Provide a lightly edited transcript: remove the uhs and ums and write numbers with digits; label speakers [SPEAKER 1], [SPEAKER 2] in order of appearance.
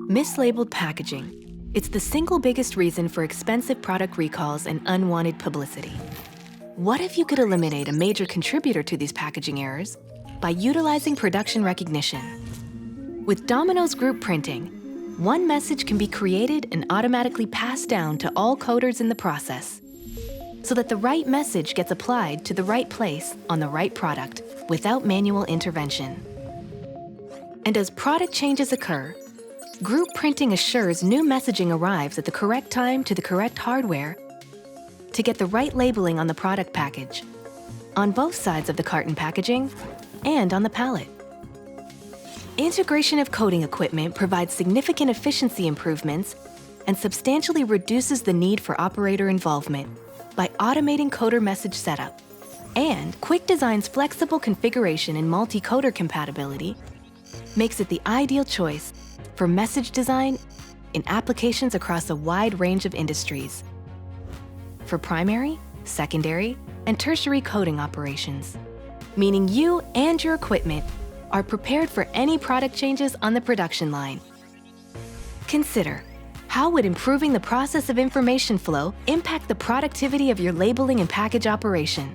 [SPEAKER 1] Mislabeled packaging. It's the single biggest reason for expensive product recalls and unwanted publicity. What if you could eliminate a major contributor to these packaging errors by utilizing production recognition? With Domino's group printing, one message can be created and automatically passed down to all coders in the process, so that the right message gets applied to the right place on the right product without manual intervention. And as product changes occur, group printing assures new messaging arrives at the correct time to the correct hardware to get the right labeling on the product package, on both sides of the carton packaging and on the pallet. Integration of coding equipment provides significant efficiency improvements and substantially reduces the need for operator involvement by automating coder message setup. And QuickDesign's flexible configuration and multi-coder compatibility makes it the ideal choice for message design in applications across a wide range of industries, for primary, secondary, and tertiary coding operations, meaning you and your equipment are prepared for any product changes on the production line. Consider, how would improving the process of information flow impact the productivity of your labeling and package operation?